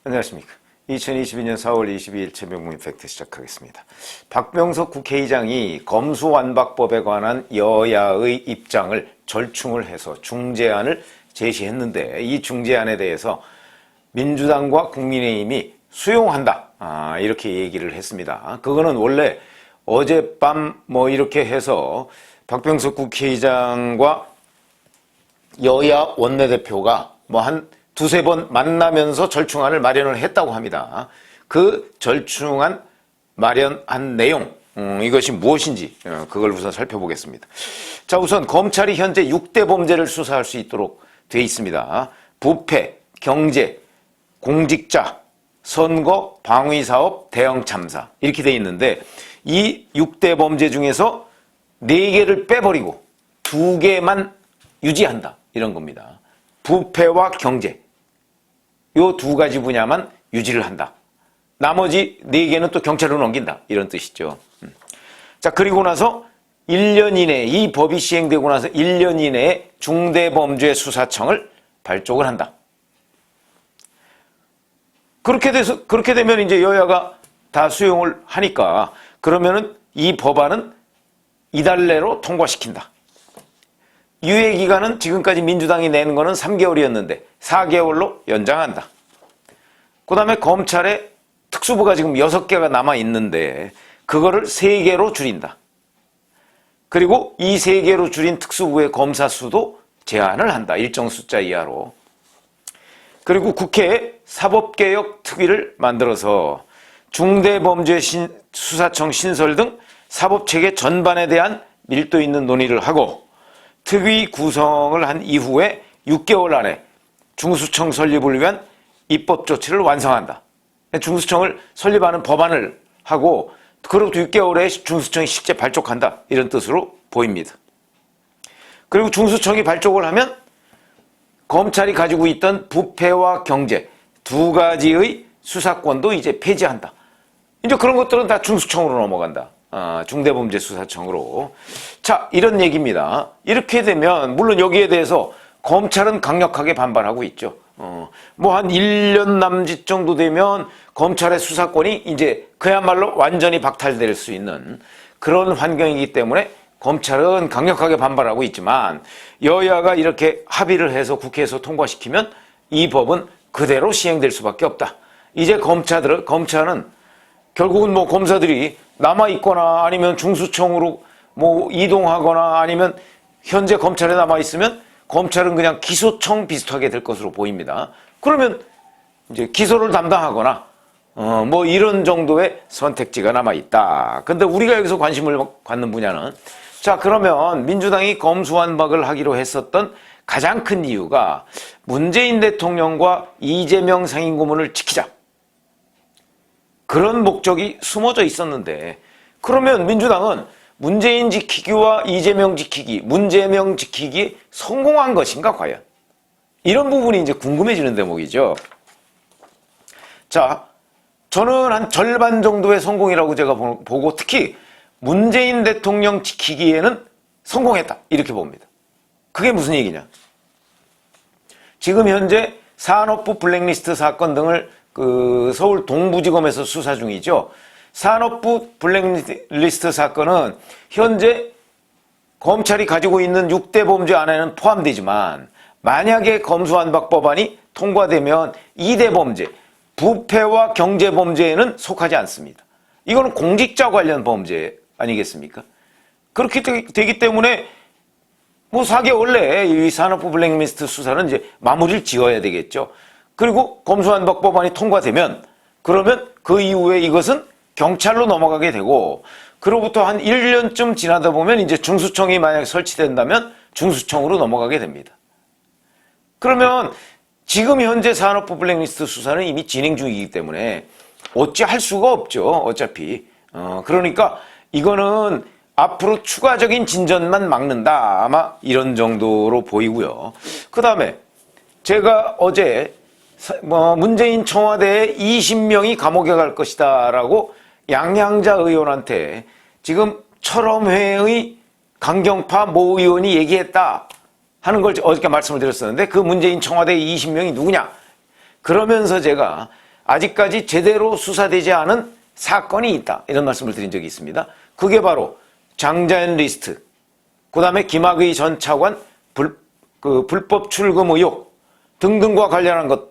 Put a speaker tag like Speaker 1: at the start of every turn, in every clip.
Speaker 1: 안녕하십니까. 2022년 4월 22일 최명무 임팩트 시작하겠습니다. 박병석 국회의장이 검수완박법에 관한 여야의 입장을 절충을 해서 중재안을 제시했는데 이 중재안에 대해서 민주당과 국민의힘이 수용한다, 이렇게 얘기를 했습니다. 그거는 원래 어젯밤 이렇게 해서 박병석 국회의장과 여야 원내대표가 한 두세 번 만나면서 절충안을 마련을 했다고 합니다. 그 절충안 마련한 내용, 이것이 무엇인지 그걸 우선 살펴보겠습니다. 자, 우선 검찰이 현재 6대 범죄를 수사할 수 있도록 돼 있습니다. 부패, 경제, 공직자, 선거, 방위사업, 대형참사 이렇게 돼 있는데 이 6대 범죄 중에서 4개를 빼버리고 2개만 유지한다 이런 겁니다. 부패와 경제 요 2가지 분야만 유지를 한다. 나머지 4개는 또 경찰로 넘긴다 이런 뜻이죠. 자, 그리고 나서 1년 이내에 이 법이 시행되고 나서 1년 이내에 중대범죄수사청을 발족을 한다. 그렇게 되면 이제 여야가 다 수용을 하니까 그러면은 이 법안은 이달 내로 통과시킨다. 유예 기간은 지금까지 민주당이 내는 거는 3개월이었는데 4개월로 연장한다. 그 다음에 검찰에 특수부가 지금 6개가 남아있는데 그거를 3개로 줄인다. 그리고 이 3개로 줄인 특수부의 검사 수도 제한을 한다. 일정 숫자 이하로. 그리고 국회에 사법개혁 특위를 만들어서 중대범죄수사청 신설 등 사법체계 전반에 대한 밀도 있는 논의를 하고 특위 구성을 한 이후에 6개월 안에 중수청 설립을 위한 입법 조치를 완성한다. 중수청을 설립하는 법안을 하고 그로부터 6개월에 중수청이 실제 발족한다. 이런 뜻으로 보입니다. 그리고 중수청이 발족을 하면 검찰이 가지고 있던 부패와 경제 2가지의 수사권도 이제 폐지한다. 이제 그런 것들은 다 중수청으로 넘어간다. 중대범죄수사청으로. 자, 이런 얘기입니다. 이렇게 되면 물론 여기에 대해서 검찰은 강력하게 반발하고 있죠. 한 1년 남짓 정도 되면 검찰의 수사권이 이제 그야말로 완전히 박탈될 수 있는 그런 환경이기 때문에 검찰은 강력하게 반발하고 있지만 여야가 이렇게 합의를 해서 국회에서 통과시키면 이 법은 그대로 시행될 수밖에 없다. 이제 검찰은 결국은 검사들이 남아있거나 아니면 중수청으로 이동하거나 아니면 현재 검찰에 남아있으면 검찰은 그냥 기소청 비슷하게 될 것으로 보입니다. 그러면 이제 기소를 담당하거나 이런 정도의 선택지가 남아있다. 근데 우리가 여기서 관심을 갖는 분야는 자, 그러면 민주당이 검수완박을 하기로 했었던 가장 큰 이유가 문재인 대통령과 이재명 상임고문을 지키자. 그런 목적이 숨어져 있었는데 그러면 민주당은 문재인 지키기와 이재명 지키기, 문재명 지키기에 성공한 것인가 과연? 이런 부분이 이제 궁금해지는 대목이죠. 자, 저는 한 절반 정도의 성공이라고 제가 보고 특히 문재인 대통령 지키기에는 성공했다 이렇게 봅니다. 그게 무슨 얘기냐? 지금 현재 산업부 블랙리스트 사건 등을 서울 동부지검에서 수사 중이죠. 산업부 블랙리스트 사건은 현재 검찰이 가지고 있는 6대 범죄 안에는 포함되지만 만약에 검수완박법안이 통과되면 2대 범죄, 부패와 경제 범죄에는 속하지 않습니다. 이거는 공직자 관련 범죄 아니겠습니까? 그렇게 되기 때문에 4개월 내에 이 산업부 블랙리스트 수사는 이제 마무리를 지어야 되겠죠. 그리고 검수완박법안이 통과되면 그러면 그 이후에 이것은 경찰로 넘어가게 되고 그로부터 한 1년쯤 지나다 보면 이제 중수청이 만약 설치된다면 중수청으로 넘어가게 됩니다. 그러면 지금 현재 산업부 블랙리스트 수사는 이미 진행 중이기 때문에 어찌할 수가 없죠. 어차피. 그러니까 이거는 앞으로 추가적인 진전만 막는다. 아마 이런 정도로 보이고요. 그 다음에 제가 어제 문재인 청와대에 20명이 감옥에 갈 것이다 라고 양양자 의원한테 지금 철험회의 강경파 모 의원이 얘기했다 하는 걸 어저께 말씀을 드렸었는데 그 문재인 청와대 20명이 누구냐? 그러면서 제가 아직까지 제대로 수사되지 않은 사건이 있다. 이런 말씀을 드린 적이 있습니다. 그게 바로 장자연 리스트, 그 다음에 김학의 전 차관 불법 출금 의혹 등등과 관련한 것,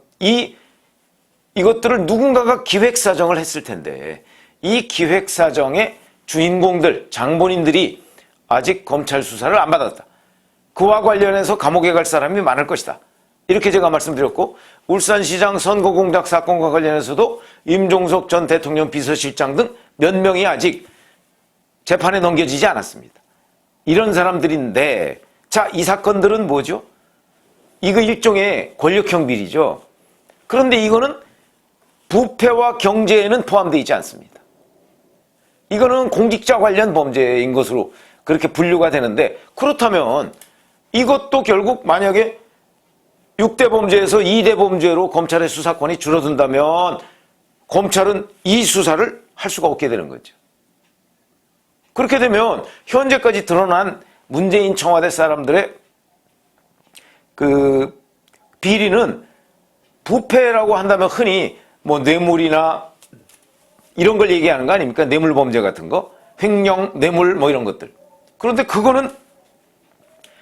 Speaker 1: 이것들을 누군가가 기획사정을 했을 텐데 이 기획사정의 주인공들, 장본인들이 아직 검찰 수사를 안 받았다. 그와 관련해서 감옥에 갈 사람이 많을 것이다. 이렇게 제가 말씀드렸고, 울산시장 선거 공작 사건과 관련해서도 임종석 전 대통령 비서실장 등 몇 명이 아직 재판에 넘겨지지 않았습니다. 이런 사람들인데, 자, 이 사건들은 뭐죠? 이거 일종의 권력형 비리죠. 그런데 이거는 부패와 경제에는 포함되어 있지 않습니다. 이거는 공직자 관련 범죄인 것으로 그렇게 분류가 되는데, 그렇다면 이것도 결국 만약에 6대 범죄에서 2대 범죄로 검찰의 수사권이 줄어든다면 검찰은 이 수사를 할 수가 없게 되는 거죠. 그렇게 되면 현재까지 드러난 문재인 청와대 사람들의 그 비리는 부패라고 한다면 흔히 뭐 뇌물이나 이런 걸 얘기하는 거 아닙니까? 뇌물 범죄 같은 거, 횡령, 뇌물 뭐 이런 것들. 그런데 그거는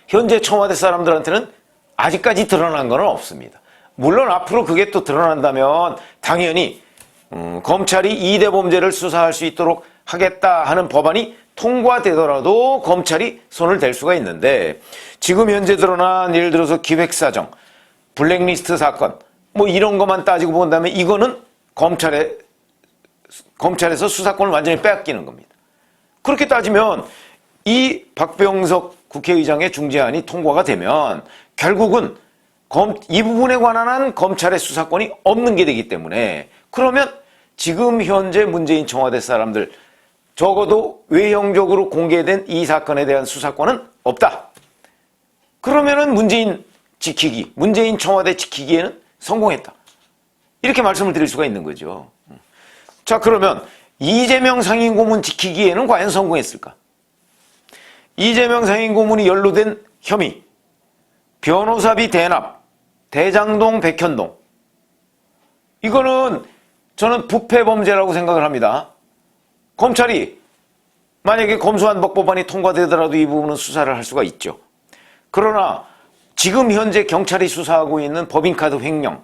Speaker 1: 현재 청와대 사람들한테는 아직까지 드러난 건 없습니다. 물론 앞으로 그게 또 드러난다면 당연히 검찰이 2대 범죄를 수사할 수 있도록 하겠다 하는 법안이 통과되더라도 검찰이 손을 댈 수가 있는데, 지금 현재 드러난 예를 들어서 기획사정, 블랙리스트 사건 뭐 이런 것만 따지고 본다면 이거는 검찰에서 수사권을 완전히 빼앗기는 겁니다. 그렇게 따지면 이 박병석 국회의장의 중재안이 통과가 되면 결국은 이 부분에 관한 검찰의 수사권이 없는 게 되기 때문에, 그러면 지금 현재 문재인 청와대 사람들 적어도 외형적으로 공개된 이 사건에 대한 수사권은 없다. 그러면은 문재인 청와대 지키기에는 성공했다. 이렇게 말씀을 드릴 수가 있는 거죠. 자, 그러면 이재명 상임고문 지키기에는 과연 성공했을까? 이재명 상임고문이 연루된 혐의, 변호사비 대납, 대장동 백현동, 이거는 저는 부패 범죄라고 생각을 합니다. 검찰이 만약에 검수완박 법안이 통과되더라도 이 부분은 수사를 할 수가 있죠. 그러나 지금 현재 경찰이 수사하고 있는 법인카드 횡령,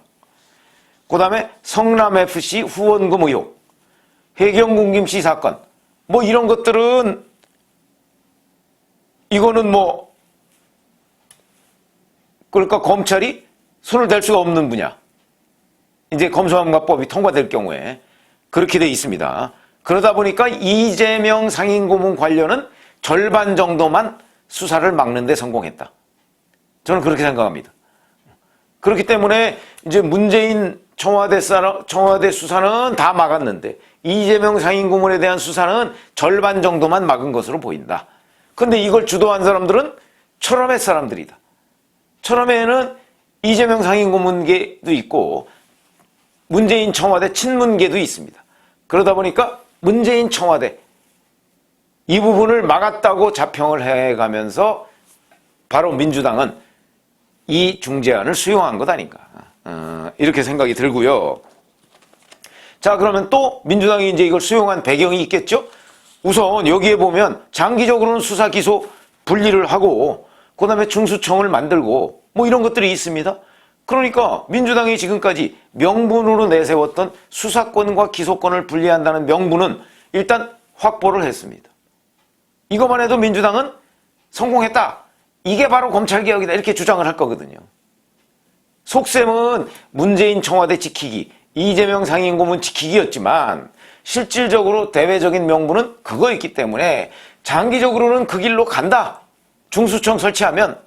Speaker 1: 그 다음에 성남FC 후원금 의혹, 해경궁김씨 사건, 뭐 이런 것들은 이거는 뭐 그러니까 검찰이 손을 댈 수가 없는 분야. 이제 검수완박법이 통과될 경우에 그렇게 돼 있습니다. 그러다 보니까 이재명 상임고문 관련은 절반 정도만 수사를 막는 데 성공했다. 저는 그렇게 생각합니다. 그렇기 때문에 이제 문재인 청와대 수사는 다 막았는데 이재명 상임고문에 대한 수사는 절반 정도만 막은 것으로 보인다. 근데 이걸 주도한 사람들은 철험의 사람들이다. 철험에는 이재명 상임고문계도 있고 문재인 청와대 친문계도 있습니다. 그러다 보니까 문재인 청와대 이 부분을 막았다고 자평을 해가면서 바로 민주당은 이 중재안을 수용한 것 아닌가, 이렇게 생각이 들고요. 자, 그러면 또 민주당이 이제 이걸 수용한 배경이 있겠죠? 우선 여기에 보면 장기적으로는 수사 기소 분리를 하고 그 다음에 중수청을 만들고 뭐 이런 것들이 있습니다. 그러니까 민주당이 지금까지 명분으로 내세웠던 수사권과 기소권을 분리한다는 명분은 일단 확보를 했습니다. 이것만 해도 민주당은 성공했다. 이게 바로 검찰개혁이다. 이렇게 주장을 할 거거든요. 속셈은 문재인 청와대 지키기, 이재명 상임고문 지키기였지만 실질적으로 대외적인 명분은 그거였기 때문에 장기적으로는 그 길로 간다. 중수청 설치하면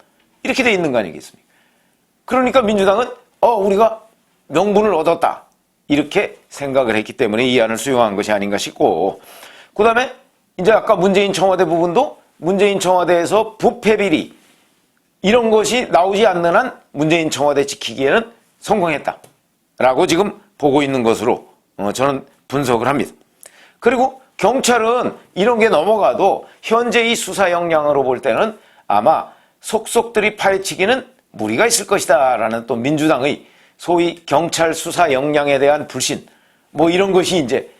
Speaker 1: 이렇게 돼 있는 거 아니겠습니까? 그러니까 민주당은 우리가 명분을 얻었다. 이렇게 생각을 했기 때문에 이 안을 수용한 것이 아닌가 싶고, 그 다음에 이제 아까 문재인 청와대 부분도 문재인 청와대에서 부패 비리 이런 것이 나오지 않는 한 문재인 청와대 지키기에는 성공했다라고 지금 보고 있는 것으로 저는 분석을 합니다. 그리고 경찰은 이런 게 넘어가도 현재 이 수사 역량으로 볼 때는 아마 속속들이 파헤치기는 무리가 있을 것이다 라는 또 민주당의 소위 경찰 수사 역량에 대한 불신, 뭐 이런 것이 이제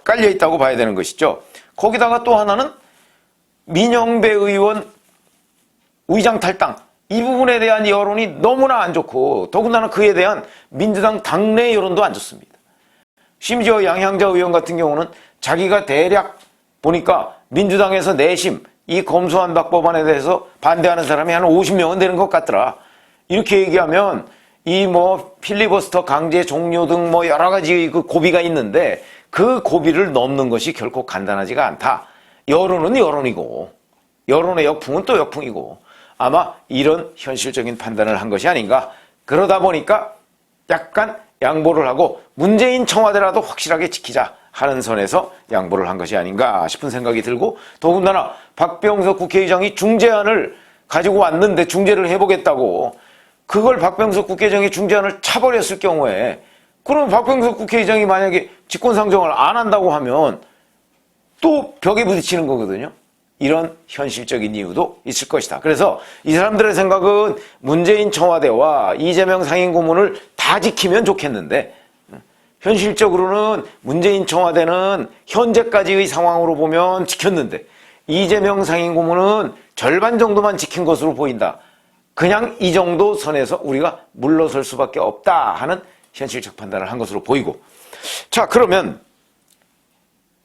Speaker 1: 깔려 있다고 봐야 되는 것이죠. 거기다가 또 하나는 민영배 의원 의장 탈당, 이 부분에 대한 여론이 너무나 안 좋고 더군다나 그에 대한 민주당 당내 여론도 안 좋습니다. 심지어 양향자 의원 같은 경우는 자기가 대략 보니까 민주당에서 내심 이 검소한박 법안에 대해서 반대하는 사람이 한 50명은 되는 것 같더라. 이렇게 얘기하면 이 뭐 필리버스터 강제 종료 등 뭐 여러 가지 그 고비가 있는데 그 고비를 넘는 것이 결코 간단하지가 않다. 여론은 여론이고 여론의 역풍은 또 역풍이고 아마 이런 현실적인 판단을 한 것이 아닌가. 그러다 보니까 약간 양보를 하고 문재인 청와대라도 확실하게 지키자 하는 선에서 양보를 한 것이 아닌가 싶은 생각이 들고 더군다나 박병석 국회의장이 중재안을 가지고 왔는데 중재를 해보겠다고 그걸 박병석 국회의장이 중재안을 차버렸을 경우에 그럼 박병석 국회의장이 만약에 직권상정을 안 한다고 하면 또 벽에 부딪히는 거거든요. 이런 현실적인 이유도 있을 것이다. 그래서 이 사람들의 생각은 문재인 청와대와 이재명 상임고문을 다 지키면 좋겠는데 현실적으로는 문재인 청와대는 현재까지의 상황으로 보면 지켰는데 이재명 상임고문은 절반 정도만 지킨 것으로 보인다. 그냥 이 정도 선에서 우리가 물러설 수밖에 없다 하는 현실적 판단을 한 것으로 보이고 자 그러면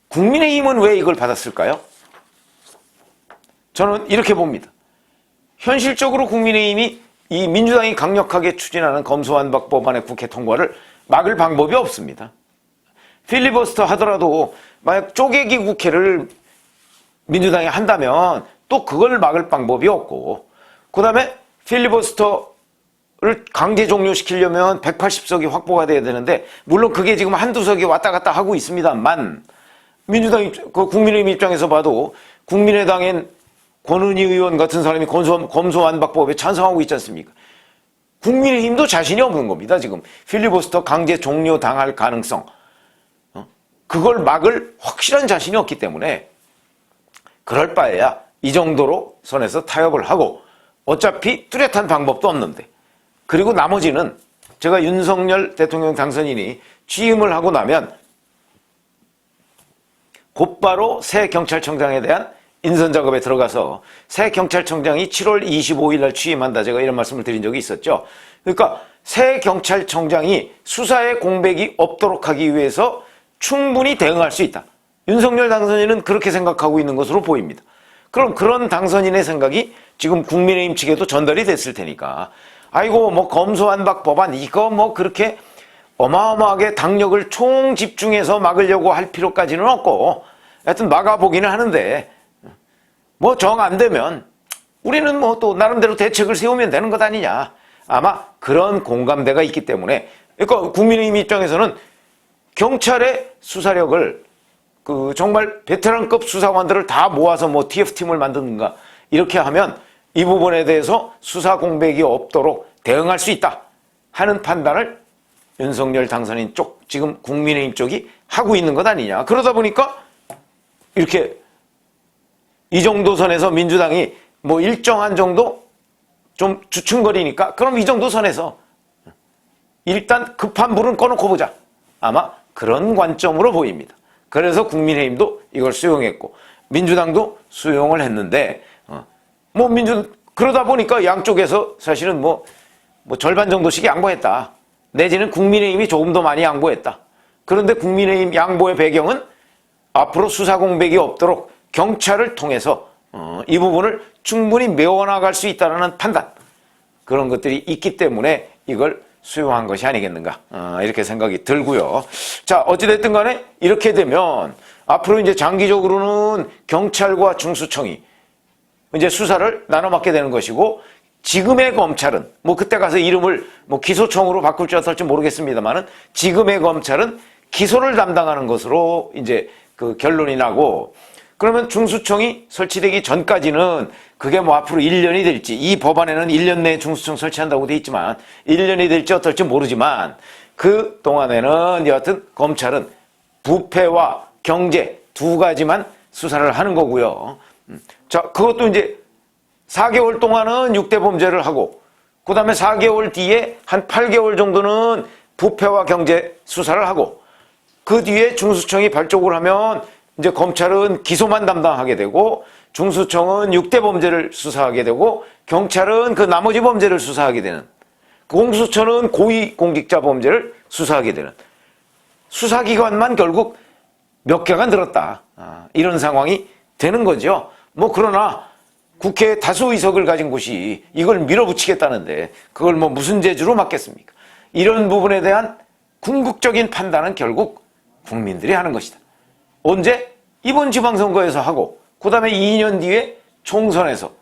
Speaker 1: 국민의힘은 왜 이걸 받았을까요? 저는 이렇게 봅니다. 현실적으로 국민의힘이 이 민주당이 강력하게 추진하는 검소한박 법안의 국회 통과를 막을 방법이 없습니다. 필리버스터 하더라도 만약 쪼개기 국회를 민주당이 한다면 또 그걸 막을 방법이 없고 그 다음에 필리버스터를 강제 종료시키려면 180석이 확보가 돼야 되는데 물론 그게 지금 한두 석이 왔다 갔다 하고 있습니다만 민주당 국민의힘 입장에서 봐도 국민의당엔 권은희 의원 같은 사람이 검소한박법에 찬성하고 있지 않습니까? 국민의힘도 자신이 없는 겁니다. 지금 필리버스터 강제 종료당할 가능성 그걸 막을 확실한 자신이 없기 때문에 그럴 바에야 이 정도로 선에서 타협을 하고 어차피 뚜렷한 방법도 없는데 그리고 나머지는 제가 윤석열 대통령 당선인이 취임을 하고 나면 곧바로 새 경찰청장에 대한 인선 작업에 들어가서 새 경찰청장이 7월 25일 날 취임한다. 제가 이런 말씀을 드린 적이 있었죠. 그러니까 새 경찰청장이 수사에 공백이 없도록 하기 위해서 충분히 대응할 수 있다. 윤석열 당선인은 그렇게 생각하고 있는 것으로 보입니다. 그럼 그런 당선인의 생각이 지금 국민의힘 측에도 전달이 됐을 테니까 아이고 뭐 검소한박 법안 이거 뭐 그렇게 어마어마하게 당력을 총집중해서 막으려고 할 필요까지는 없고 하여튼 막아보기는 하는데 뭐 정 안 되면 우리는 뭐 또 나름대로 대책을 세우면 되는 것 아니냐. 아마 그런 공감대가 있기 때문에 그러니까 국민의힘 입장에서는 경찰의 수사력을 정말 베테랑급 수사관들을 다 모아서 뭐 TF팀을 만드는가 이렇게 하면 이 부분에 대해서 수사 공백이 없도록 대응할 수 있다 하는 판단을 윤석열 당선인 쪽 지금 국민의힘 쪽이 하고 있는 것 아니냐. 그러다 보니까 이렇게 이 정도 선에서 민주당이 뭐 일정한 정도 좀 주춤거리니까 그럼 이 정도 선에서 일단 급한 불은 꺼놓고 보자. 아마 그런 관점으로 보입니다. 그래서 국민의힘도 이걸 수용했고 민주당도 수용을 했는데 그러다 보니까 양쪽에서 사실은 뭐 절반 정도씩 양보했다. 내지는 국민의힘이 조금 더 많이 양보했다. 그런데 국민의힘 양보의 배경은 앞으로 수사 공백이 없도록 경찰을 통해서 이 부분을 충분히 메워나갈 수 있다는 판단 그런 것들이 있기 때문에 이걸 수용한 것이 아니겠는가 이렇게 생각이 들고요. 자 어찌됐든 간에 이렇게 되면 앞으로 이제 장기적으로는 경찰과 중수청이 이제 수사를 나눠 맡게 되는 것이고 지금의 검찰은 뭐 그때 가서 이름을 뭐 기소청으로 바꿀지 어떨지 모르겠습니다만은 지금의 검찰은 기소를 담당하는 것으로 이제 그 결론이 나고 그러면 중수청이 설치되기 전까지는 그게 뭐 앞으로 1년이 될지 이 법안에는 1년 내에 중수청 설치한다고 돼 있지만 1년이 될지 어떨지 모르지만 그 동안에는 여하튼 검찰은 부패와 경제 두 가지만 수사를 하는 거고요. 자, 그것도 이제 4개월 동안은 6대 범죄를 하고 그 다음에 4개월 뒤에 한 8개월 정도는 부패와 경제 수사를 하고 그 뒤에 중수청이 발족을 하면 이제 검찰은 기소만 담당하게 되고 중수청은 6대 범죄를 수사하게 되고 경찰은 그 나머지 범죄를 수사하게 되는, 공수처는 고위공직자 범죄를 수사하게 되는, 수사기관만 결국 몇 개가 늘었다. 이런 상황이 되는 거죠. 뭐 그러나 국회에 다수 의석을 가진 곳이 이걸 밀어붙이겠다는데 그걸 뭐 무슨 재주로 막겠습니까? 이런 부분에 대한 궁극적인 판단은 결국 국민들이 하는 것이다. 언제? 이번 지방선거에서 하고 그 다음에 2년 뒤에 총선에서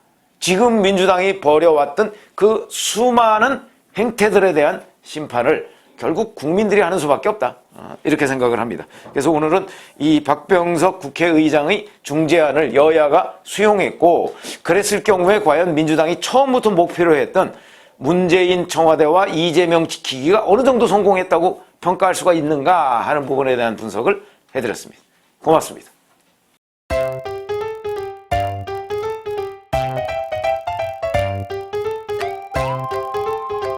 Speaker 1: 지금 민주당이 벌여왔던 그 수많은 행태들에 대한 심판을 결국 국민들이 하는 수밖에 없다. 이렇게 생각을 합니다. 그래서 오늘은 이 박병석 국회의장의 중재안을 여야가 수용했고, 그랬을 경우에 과연 민주당이 처음부터 목표로 했던 문재인 청와대와 이재명 지키기가 어느 정도 성공했다고 평가할 수가 있는가 하는 부분에 대한 분석을 해드렸습니다. 고맙습니다.